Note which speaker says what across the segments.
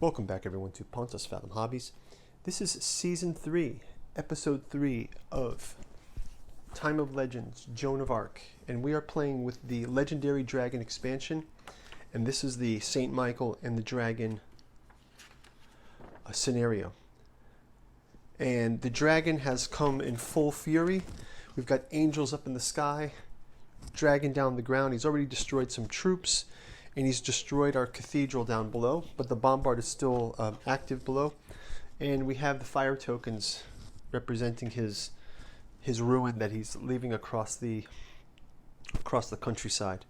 Speaker 1: Welcome back everyone to Pontus Fathom Hobbies. This is Season 3, Episode 3 of Time of Legends, Joan of Arc. And we are playing with the Legendary Dragon expansion. And this is the Saint Michael and the Dragon scenario. And the dragon has come in full fury. We've got angels up in the sky, dragon down the ground. He's already destroyed some troops. And he's destroyed our cathedral down below, but the bombard is still active below. And we have the fire tokens representing his ruin that he's leaving across the countryside.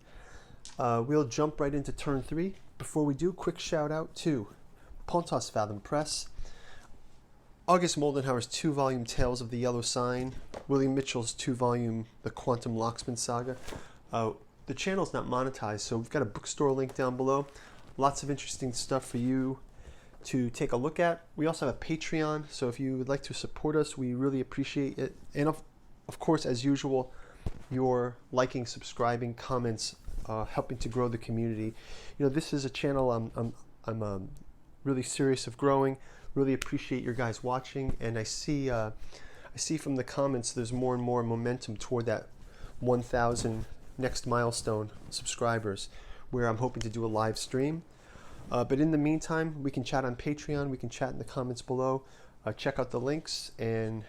Speaker 1: We'll jump right into turn 3. Before we do, quick shout out to Pontus Fathom Press, August Moldenhauer's 2-volume Tales of the Yellow Sign, William Mitchell's 2-volume The Quantum Locksmith Saga. The channel's not monetized, so we've got a bookstore link down below. Lots of interesting stuff for you to take a look at. We also have a Patreon, so if you would like to support us, we really appreciate it. And of course, as usual, your liking, subscribing, comments, helping to grow the community. You know, this is a channel I'm really serious of growing. Really appreciate your guys watching, and I see from the comments there's more and more momentum toward that 1,000 next milestone subscribers, where I'm hoping to do a live stream. But in the meantime, we can chat on Patreon, we can chat in the comments below, check out the links, and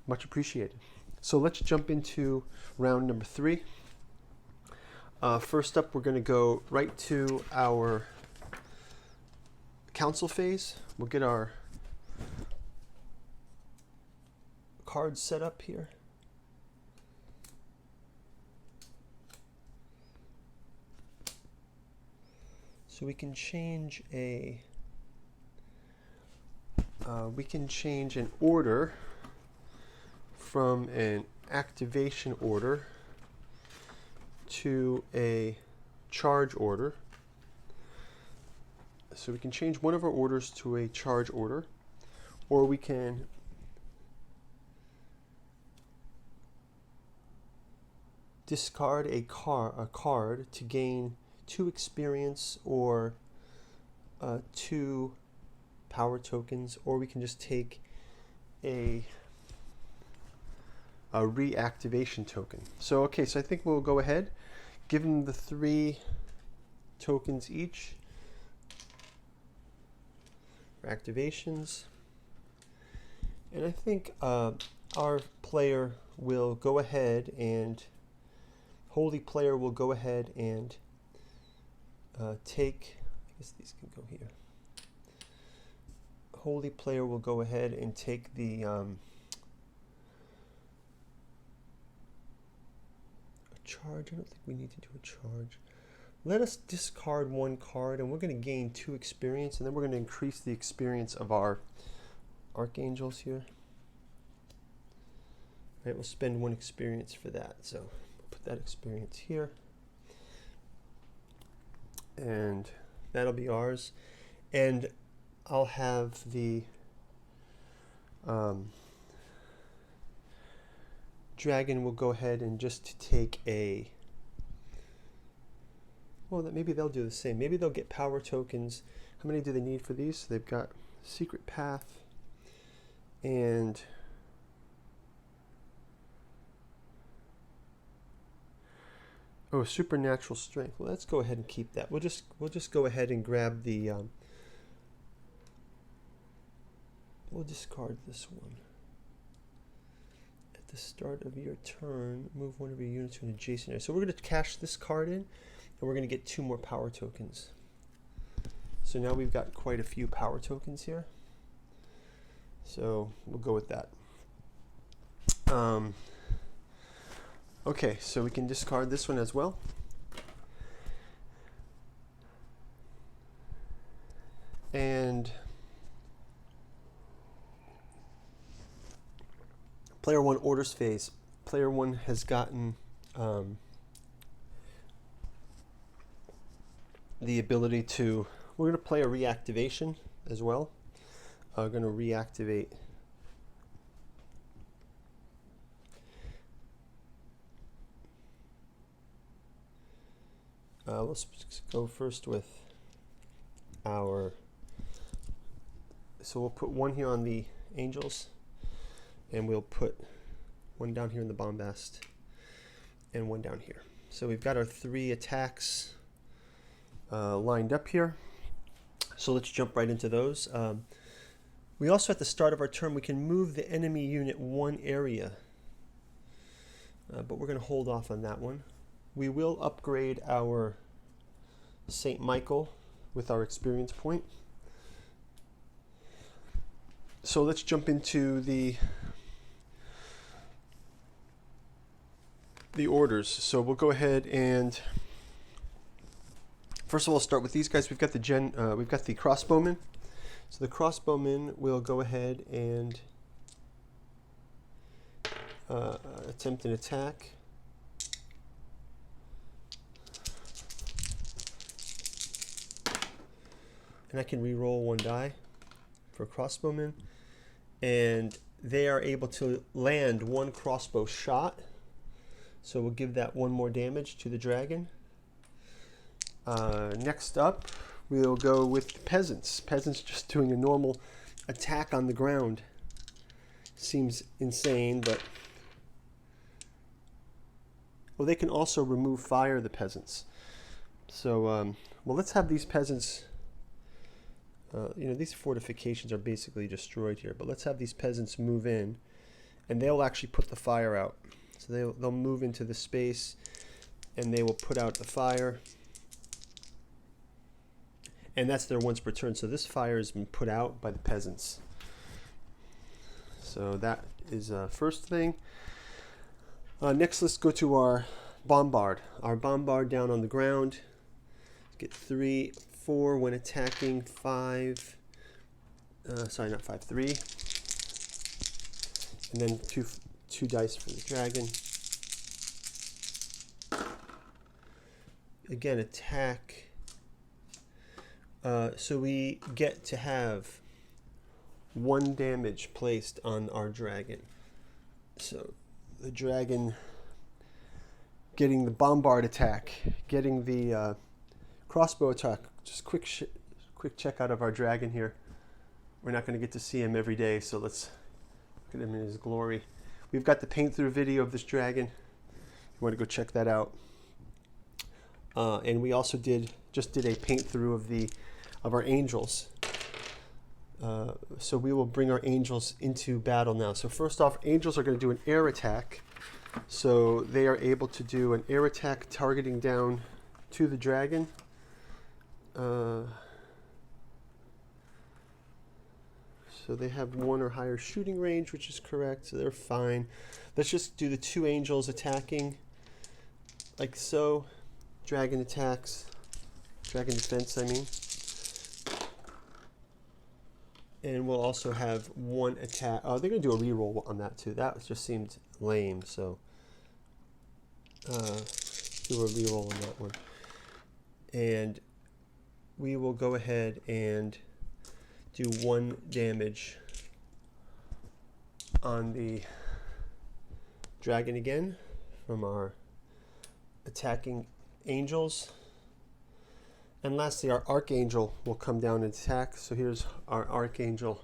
Speaker 1: much appreciated. So let's jump into round number 3. First up, we're going to go right to our council phase. We'll get our cards set up here. So we can change an order from an activation order to a charge order. So we can change one of our orders to a charge order, or we can discard a card to gain 2 experience or 2 power tokens, or we can just take a reactivation token. So okay, so I think we'll go ahead, give them the 3 tokens each for activations, and I think our player will go ahead and holy player will go ahead and take, I guess these can go here. Holy player will go ahead and take the a charge. I don't think we need to do a charge. Let us discard 1 card, and we're going to gain 2 experience, and then we're going to increase the experience of our archangels here. All right, we'll spend 1 experience for that, so we'll put that experience here. And that'll be ours, and I'll have the dragon will go ahead and just take a, well, maybe they'll do the same. Maybe they'll get power tokens. How many do they need for these? So they've got secret path and supernatural strength. Well, let's go ahead and keep that. We'll just go ahead and grab the we'll discard this one. At the start of your turn, move one of your units to an adjacent area. So we're going to cash this card in, and we're going to get 2 more power tokens. So now we've got quite a few power tokens here. So we'll go with that. Okay, so we can discard this one as well. And player 1 orders phase. Player 1 has gotten the ability to, we're going to play a reactivation as well. We're going to reactivate let's go first with our So we'll put one here on the angels, and we'll put one down here in the bombast, and one down here. So we've got our 3 attacks lined up here. So let's jump right into those. We also, at the start of our turn, we can move the enemy unit 1 area, but we're going to hold off on that one. We will upgrade our St. Michael with our experience point. So let's jump into the orders. So we'll go ahead and first of all start with these guys. We've got the crossbowmen. So the crossbowmen will go ahead and attempt an attack. And I can re-roll 1 die for crossbowmen. And they are able to land 1 crossbow shot. So we'll give that 1 more damage to the dragon. Next up, we'll go with peasants. Peasants just doing a normal attack on the ground. Seems insane, but... Well, they can also remove fire, the peasants. So, well, let's have these peasants... these fortifications are basically destroyed here, but let's have these peasants move in, and they'll actually put the fire out. So they'll move into the space, and they will put out the fire. And that's their once per turn. So this fire has been put out by the peasants. So that is first thing. Next, let's go to our bombard. Our bombard down on the ground. Get 3, 4 when attacking, 5. Sorry, not 5, 3. And then two dice for the dragon. Again, attack. So we get to have 1 damage placed on our dragon. So the dragon getting the bombard attack, getting the crossbow attack. Just quick check out of our dragon here. We're not going to get to see him every day, so let's look at him in his glory. We've got the paint through video of this dragon. You want to go check that out. And we also just did a paint through of our angels. So we will bring our angels into battle now. So first off, angels are going to do an air attack. So they are able to do an air attack targeting down to the dragon. So they have 1 or higher shooting range, which is correct, so they're fine. Let's just do the 2 angels attacking, like so. Dragon attacks, dragon defense, I mean. And we'll also have 1 attack. Oh, they're going to do a reroll on that too. That just seemed lame, so do a reroll on that one. And we will go ahead and do 1 damage on the dragon again from our attacking angels. And lastly, our archangel will come down and attack. So here's our archangel,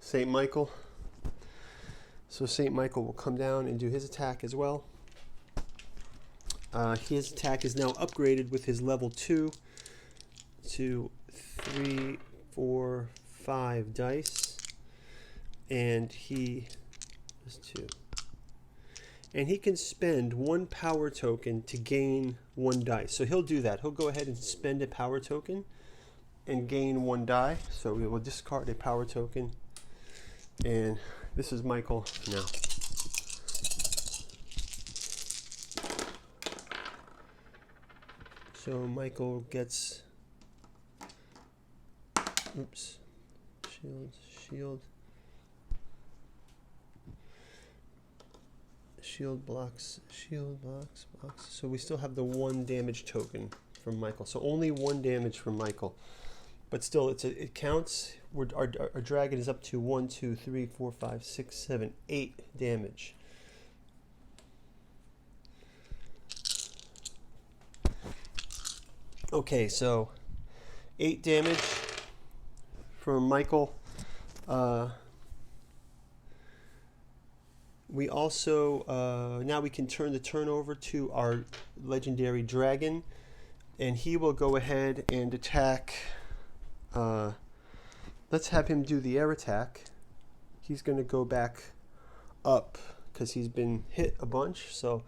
Speaker 1: St. Michael. So St. Michael will come down and do his attack as well. His attack is now upgraded with his level 2 to 3, 4, 5 dice, and he is 2. And he can spend 1 power token to gain 1 dice. So he'll do that. He'll go ahead and spend a power token and gain 1 die. So we will discard a power token. And this is Michael now. So Michael gets, oops, shield blocks. So we still have the 1 damage token from Michael. So only 1 damage from Michael, but still it counts. Our dragon is up to 1, 2, 3, 4, 5, 6, 7, 8 damage. Okay, so 8 damage from Michael. We also, now we can turn the turn over to our legendary dragon, and he will go ahead and attack. Let's have him do the air attack. He's going to go back up because he's been hit a bunch. So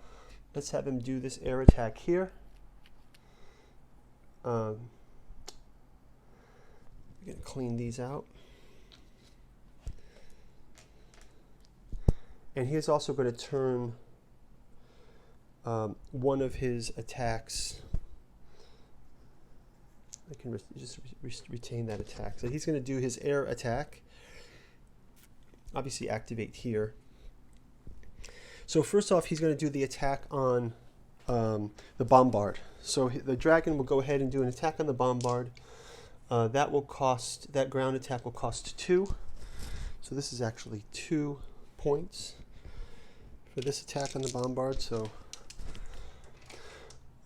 Speaker 1: let's have him do this air attack here. We're going to clean these out. And he's also going to turn one of his attacks. I can just retain that attack. So he's going to do his air attack. Obviously activate here. So first off, he's going to do the attack on the bombard. So the dragon will go ahead and do an attack on the bombard. That ground attack will cost 2. So this is actually 2 points for this attack on the bombard. So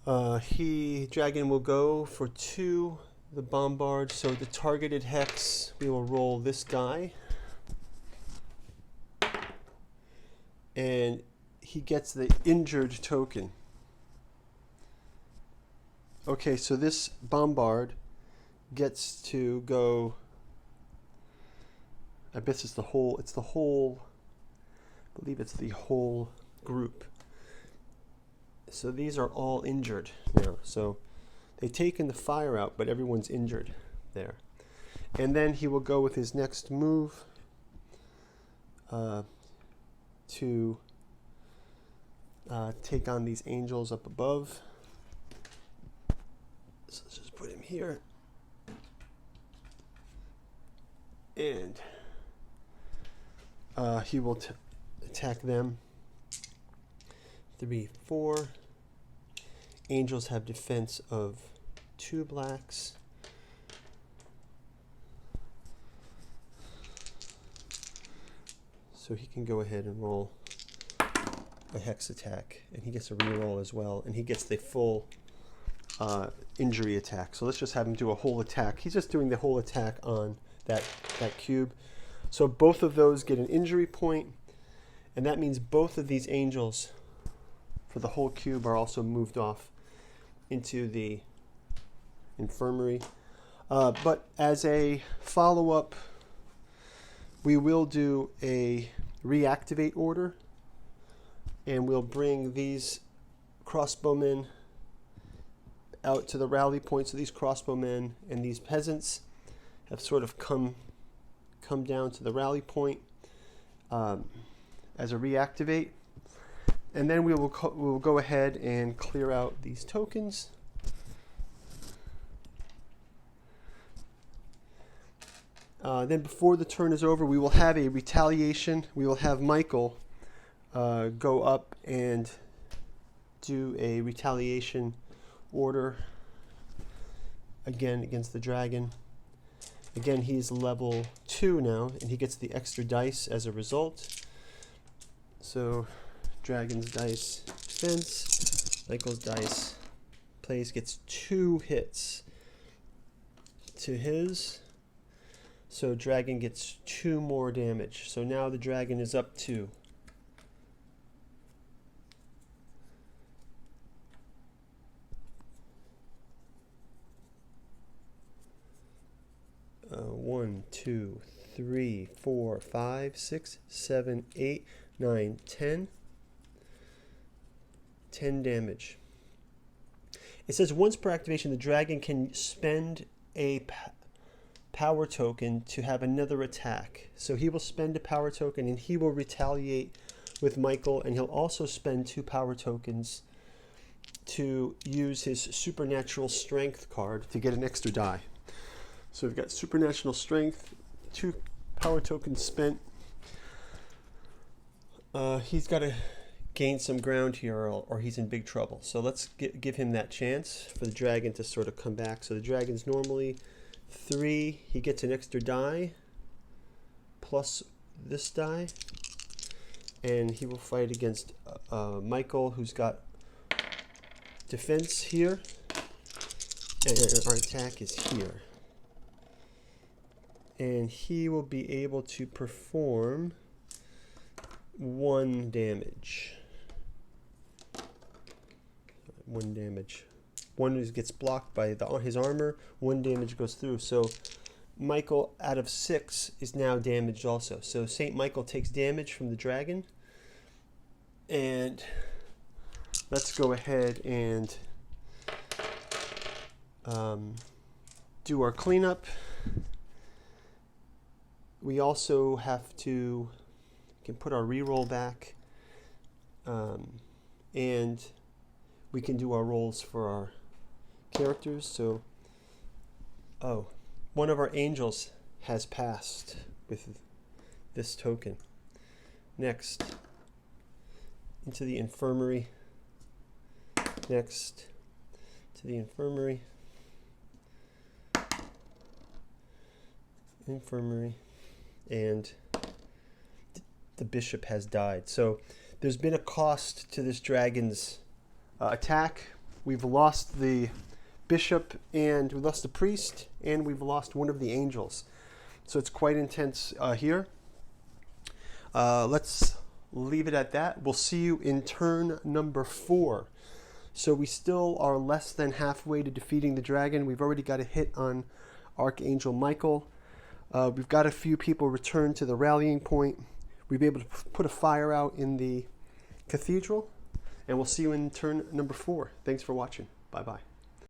Speaker 1: dragon will go for 2, the bombard. So the targeted hex, we will roll this die. And he gets the injured token. Okay, so this bombard gets to go, I guess it's the whole, I believe it's the whole group. So these are all injured now. So they've taken the fire out, but everyone's injured there. And then he will go with his next move to take on these angels up above. So let's just put him here. And he will attack them. 3, 4. Angels have defense of 2 blacks. So he can go ahead and roll a hex attack, and he gets a reroll as well, and he gets the full injury attack. So let's just have him do a whole attack. He's just doing the whole attack on that cube. So both of those get an injury point, and that means both of these angels for the whole cube are also moved off into the infirmary. But as a follow-up, we will do a reactivate order, and we'll bring these crossbowmen out to the rally point. So these crossbowmen and these peasants have sort of come down to the rally point as a reactivate. And then we will go ahead and clear out these tokens. Then before the turn is over, we will have a retaliation. We will have Michael go up and do a retaliation order again against the dragon. Again, he's level 2 now, and he gets the extra dice as a result. So dragon's dice defense, Michael's dice gets 2 hits to his. So dragon gets 2 more damage. So now the dragon is up to 1, 2, 3, 4, 5, 6, 7, 8, 9, 10. 10 damage. It says once per activation, the dragon can spend a power token to have another attack. So he will spend a power token and he will retaliate with Michael, and he'll also spend 2 power tokens to use his supernatural strength card to get an extra die. So we've got supernatural strength, 2 power tokens spent. He's got to gain some ground here or he's in big trouble. So let's give him that chance for the dragon to sort of come back. So the dragon's normally 3. He gets an extra die plus this die. And he will fight against Michael, who's got defense here. And our attack is here. and he will be able to perform 1 damage. 1 damage. 1 gets blocked by his armor, 1 damage goes through. So Michael, out of 6, is now damaged also. So Saint Michael takes damage from the dragon. And let's go ahead and do our cleanup. We also have to can put our reroll back, and we can do our rolls for our characters. So, oh, one of our angels has passed with this token. Next, into the infirmary. Next, to the infirmary. Infirmary. And the bishop has died. So there's been a cost to this dragon's attack. We've lost the bishop, and we lost the priest, and we've lost one of the angels. So it's quite intense here. Let's leave it at that. We'll see you in turn number 4. So we still are less than halfway to defeating the dragon. We've already got a hit on Archangel Michael. We've got a few people return to the rallying point. We'll be able to put a fire out in the cathedral. And we'll see you in turn number 4. Thanks for watching. Bye-bye.